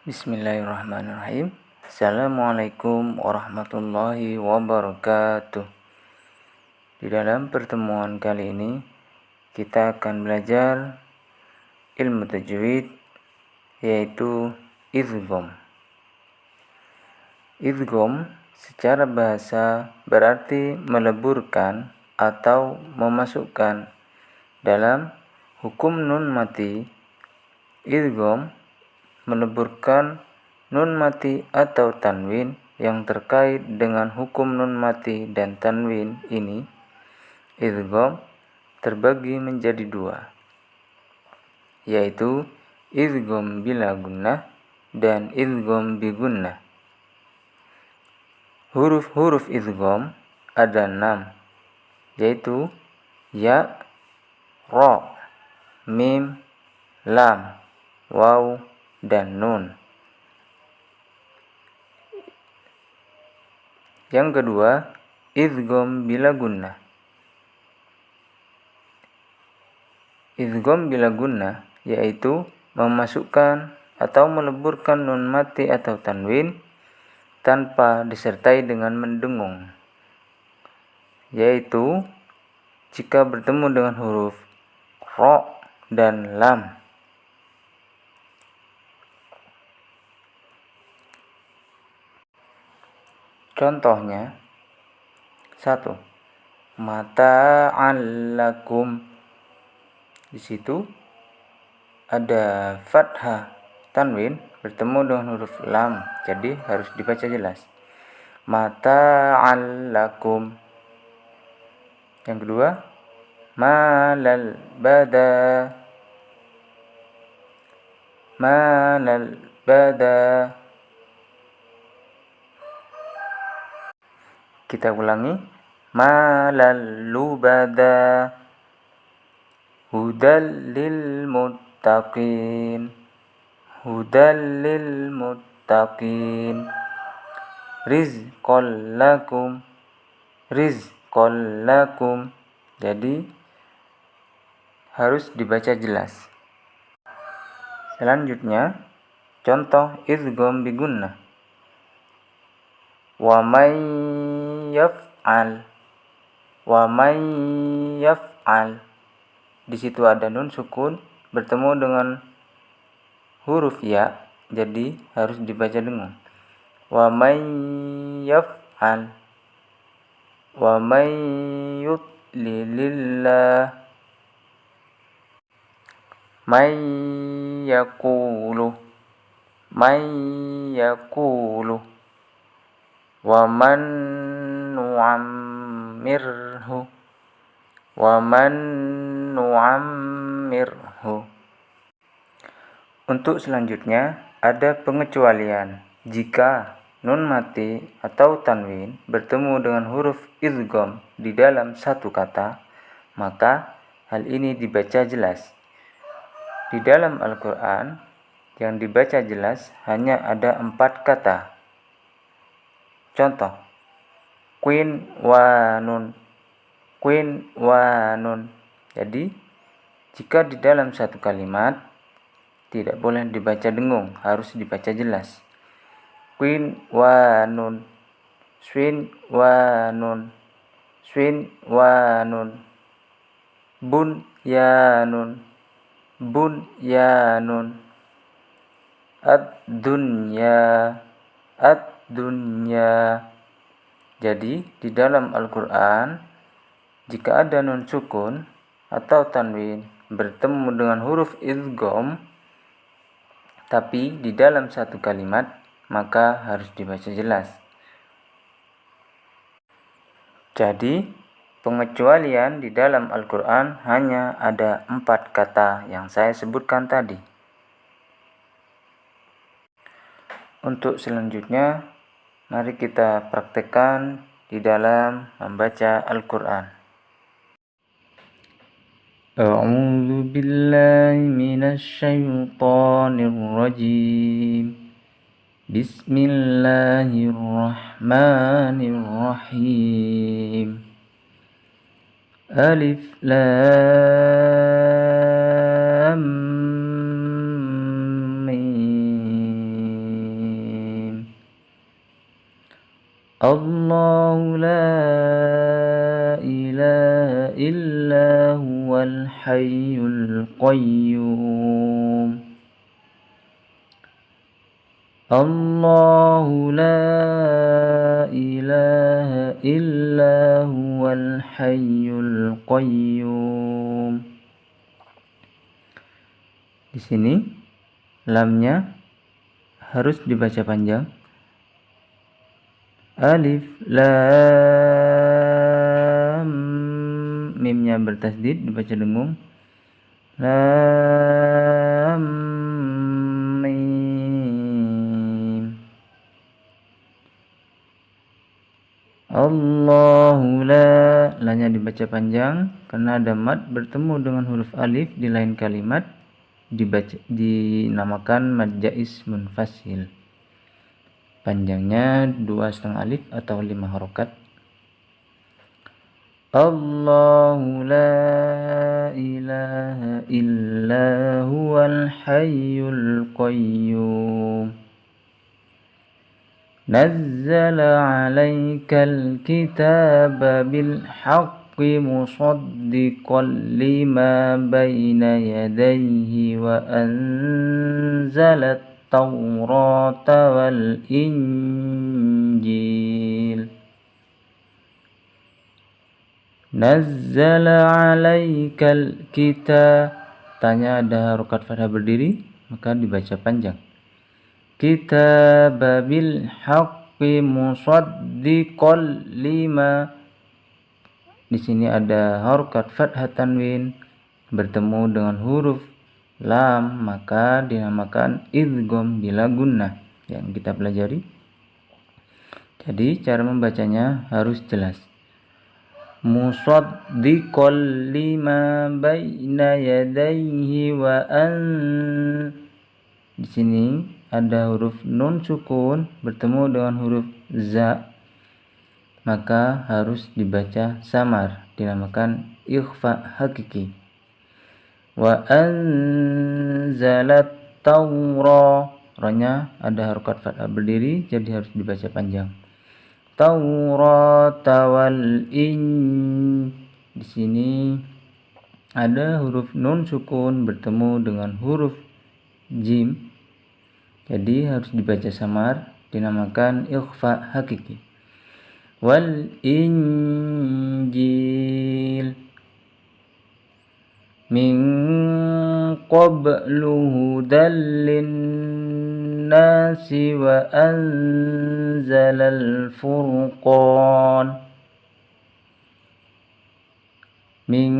Bismillahirrahmanirrahim. Assalamualaikum warahmatullahi wabarakatuh. Di dalam pertemuan kali ini kita akan belajar ilmu tajwid, yaitu idgham. Idgham secara bahasa berarti meleburkan atau memasukkan. Dalam hukum nun mati, idgham meleburkan nun mati atau tanwin yang terkait dengan hukum nun mati dan tanwin ini. Idgham terbagi menjadi dua, yaitu idgham bila gunnah dan idgham bi gunnah. Huruf-huruf idgham ada 6, yaitu ya, ra, mim, lam, waw, dan nun. Yang kedua, idgham bila gunnah. Idgham bila gunnah yaitu memasukkan atau meleburkan nun mati atau tanwin tanpa disertai dengan mendengung, yaitu jika bertemu dengan huruf ra dan lam. Contohnya, 1. Mata'an lakum. Di situ ada fathah tanwin bertemu dengan huruf lam, jadi harus dibaca jelas. Mata'an lakum. Yang kedua, malal bada. Malal bada. Kita ulangi. Malal lubada. Hudal lil muttaqin. Hudal lil muttaqin. Rizqan lakum. Rizqan lakum. Jadi harus dibaca jelas. Selanjutnya, contoh idgham bi gunnah. Wa may yaf'al. Wa may yaf'al. Di situ ada nun sukun bertemu dengan huruf ya, jadi harus dibaca dengung. Wa may yaf'al. Wa may yudlilillah. May yaqulu. May yaqulu. Wa man nu'ammirhu. Wa man nu'ammirhu. Untuk selanjutnya ada pengecualian. Jika nun mati atau tanwin bertemu dengan huruf idgham di dalam satu kata, maka hal ini dibaca jelas. Di dalam Al-Quran yang dibaca jelas hanya ada 4 kata. Contoh, quin wa nun. Quin wa nun. Jadi, jika di dalam satu kalimat tidak boleh dibaca dengung, harus dibaca jelas. Quin wa nun. Swin wa nun. Swin wa nun. Bun ya nun. Bun ya nun. Ad-dunya. Ad-dunya. Jadi di dalam Al-Quran, jika ada nun sukun atau tanwin bertemu dengan huruf idgham tapi di dalam satu kalimat, maka harus dibaca jelas. Jadi pengecualian di dalam Al-Quran hanya ada 4 kata yang saya sebutkan tadi. Untuk selanjutnya, mari kita praktekkan di dalam membaca Al-Quran. A'udzu billahi minasy syaithanir rajim. Bismillahirrahmanirrahim. Alif lam Allahu la ilaha illa huwal hayyul qayyum. Allahu la ilaha illa huwal hayyul qayyum. Di sini lamnya harus dibaca panjang. Alif lam, mimnya bertasdid dibaca dengung. Lam mim. Allahu la, lanya dibaca panjang karena ada mad bertemu dengan huruf alif di lain kalimat, dinamakan mad jaiz munfasil. Panjangnya 2,5 alif atau 5 harokat. Allahu la ilaha illa huwal hayyul qayyum. Nazzala 'alaikal kitaba bil haqqi musaddiqan lima baina yadayhi wa anzalat Taurata wal Injil. Nazzala 'alaikal kita, tanya ada harokat fathah berdiri maka dibaca panjang. Kitab bil haqqi musaddiqan lima, di sini ada harokat fathah tanwin bertemu dengan huruf lam maka dinamakan idgham bila gunnah yang kita pelajari. Jadi cara membacanya harus jelas. Musaddiqal lima baina yadayhi wa di sini ada huruf nun sukun bertemu dengan huruf za maka harus dibaca samar, dinamakan ikhfa hakiki. Wa anzalat taura, ronya ada harokat fathah berdiri jadi harus dibaca panjang. Taurata wal di sini ada huruf nun sukun bertemu dengan huruf jim jadi harus dibaca samar, dinamakan ikhfa hakiki. Wal Injil min qablu hudal linnasi wa anzalal furqan. Min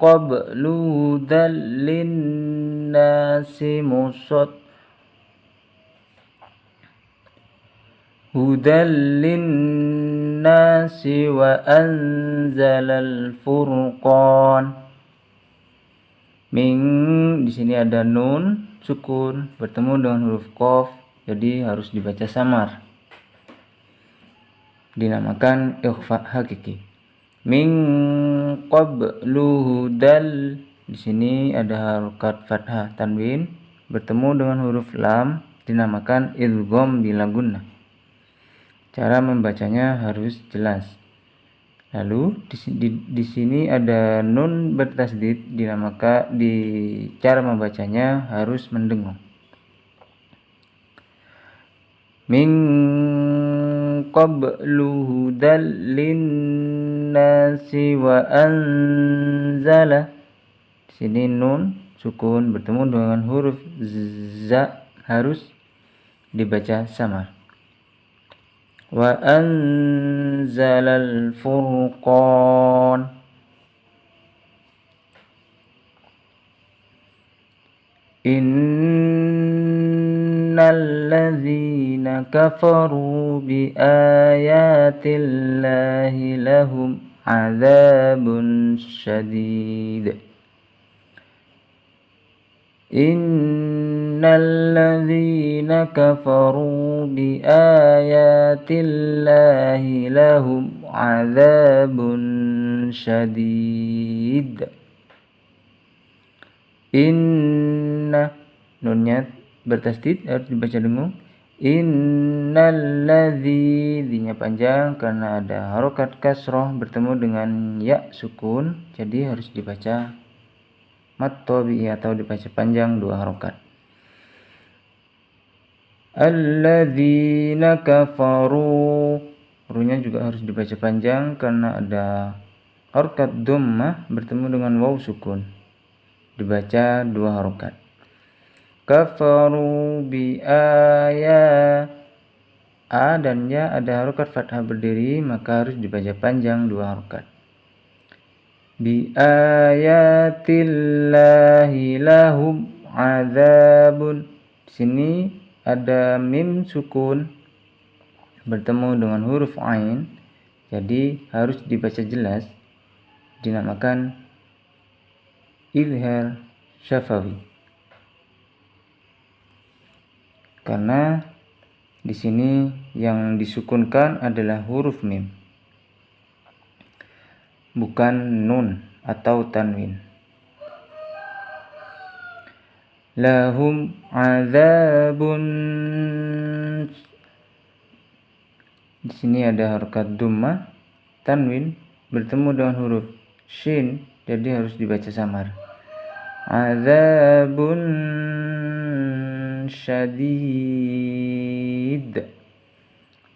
qablu hudal linnasi hudal linnasi wa anzalal furqan. Min, di sini ada nun sukun bertemu dengan huruf qaf jadi harus dibaca samar, dinamakan ikhfa hakiki. Min qablu hudal, di sini ada harokat fathah tanwin bertemu dengan huruf lam dinamakan idgham bila gunnah. Cara membacanya harus jelas. Lalu di sini ada nun bertasdid, dinamakan cara membacanya harus mendengung. Min qablu hudal linnasi wa anzala, di sini nun sukun bertemu dengan huruf za harus dibaca samar. Wa anzalal furqan. Innal ladzina kafaru bi ayatillahi lahum adzabun syadid. Innal ladzina kafaru bi ayatillahi lahum adzabun syadid. Inna, nunnya bertasdid harus dibaca dengung. Innalladzi, dinya panjang karena ada harokat kasroh bertemu dengan ya sukun, jadi harus dibaca mat tabi'i atau dibaca panjang 2 harokat. Alladzina kafaru, runya juga harus dibaca panjang karena ada harokat dhammah bertemu dengan waw sukun, dibaca 2 harokat. Kafaru bi ayat, a dan ya ada harokat fathah berdiri, maka harus dibaca panjang 2 harokat. Bi ayatillahi lahum azabun, di sini ada mim sukun bertemu dengan huruf ain, jadi harus dibaca jelas, dinamakan izhar syafawi. Karena di sini yang disukunkan adalah huruf mim, bukan nun atau tanwin. Lahum azabun, di sini ada harokat dhammah, tanwin bertemu dengan huruf shin, jadi harus dibaca samar. Azabun syadid,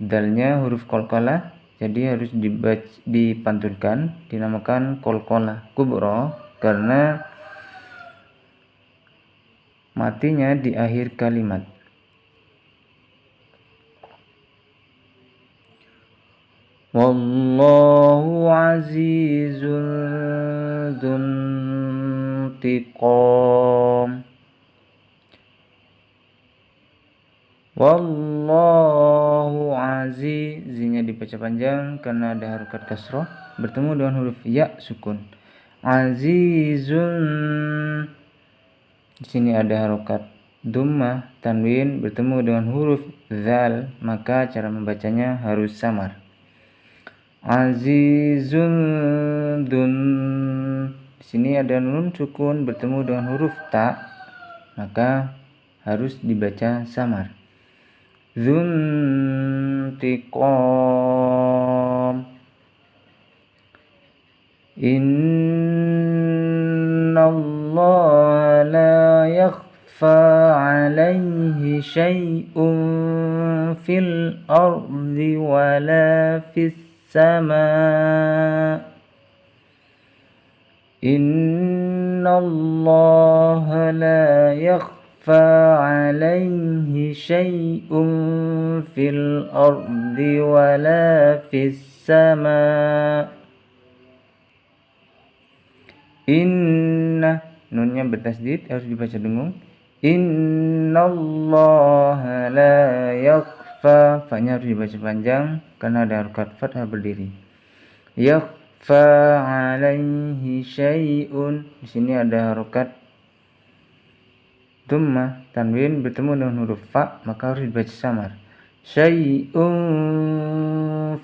dalnya huruf qalqalah, jadi harus dipantulkan, dinamakan qalqalah kubra karena matinya di akhir kalimat. Wallahu azizun dzuntiqam. Wallahu aziz, zinya dibaca panjang karena ada harokat kasroh bertemu dengan huruf ya sukun. Azizun, di sini ada harokat dhammah, tanwin bertemu dengan huruf zal, maka cara membacanya harus samar. Azizun dun, di sini ada nun sukun bertemu dengan huruf ta, maka harus dibaca samar. Dzuntiqam, innallaha la yakhfa alaihi syai'un fil ardi wala fis sama. Innallaha la yakhfa alaihi syai'un fil ardi wala fis sama. Inna, nunnya bertasdid harus dibaca dengung. Innallaha la yakhfa, fa-nya harus dibaca panjang karena ada harokat fathah berdiri. Yakhfa alaihi syai'un, di sini ada harokat dhammah, tanwin bertemu dengan huruf fa, maka harus dibaca samar. Syai'un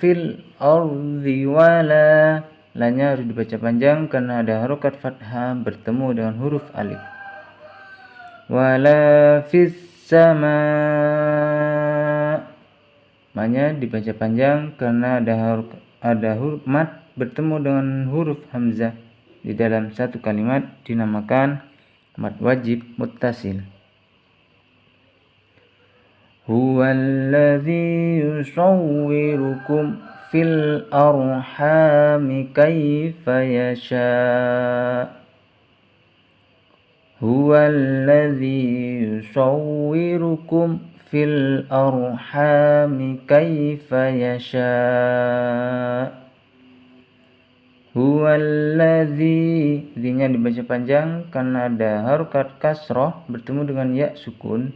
fil ardi wala, lanya harus dibaca panjang karena ada harokat fathah bertemu dengan huruf alif. Wala fis sama, manya dibaca panjang karena ada huruf mat bertemu dengan huruf hamzah di dalam satu kalimat, dinamakan mat wajib muttasil. Huwallazi yusawwirukum fil arhami kaifa yasha. Huwallazi yusawwirukum fil arhami kaifa yasha. Huwallazi, zinya dibaca panjang karena ada harokat kasroh bertemu dengan ya sukun.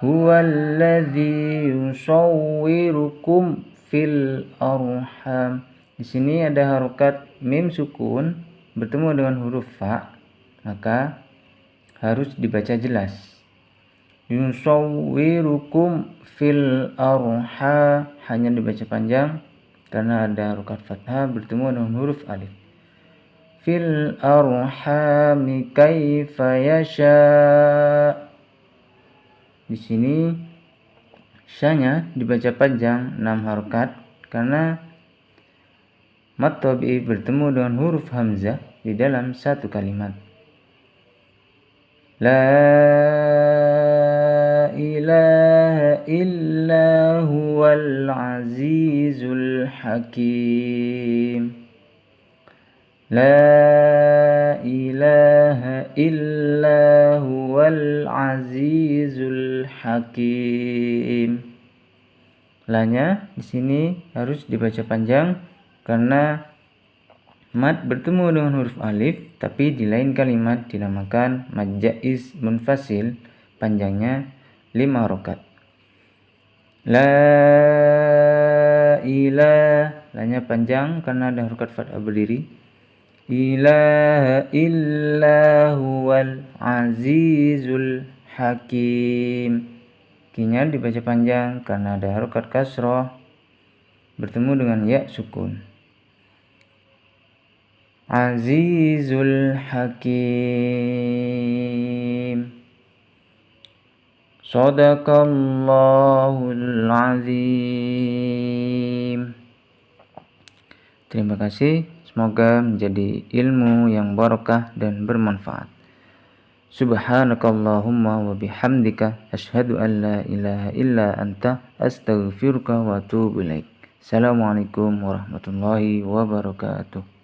Huwallazi yusawwirukum fil arham, di sini ada harokat mim sukun bertemu dengan huruf fa, maka harus dibaca jelas. Yusawwirukum fil arha, hanya dibaca panjang karena ada harokat fathah bertemu dengan huruf alif. Fil arhami kaifa yasha, di sini Sya-nya dibaca panjang 6 harokat karena mad tabi'i bertemu dengan huruf hamzah di dalam satu kalimat. La ilaha illa huwal azizul hakim. La ilaha illa huwal azizul hakim. Lanya di sini harus dibaca panjang karena mad bertemu dengan huruf alif, tapi di lain kalimat dinamakan mad jaiz munfasil, panjangnya 5 harokat. La ilaha, lanya panjang karena ada harokat fathah berdiri. Ilaha illa huwal azizul hakim. Kinya dibaca panjang karena ada harokat kasroh bertemu dengan ya sukun. Azizul hakim. Shadaqallahul azim. Terima kasih, semoga menjadi ilmu yang barakah dan bermanfaat. Subhanakallahumma wa bihamdika asyhadu an la ilaha illa anta astaghfiruka wa atubu ilaik. Assalamualaikum warahmatullahi wabarakatuh.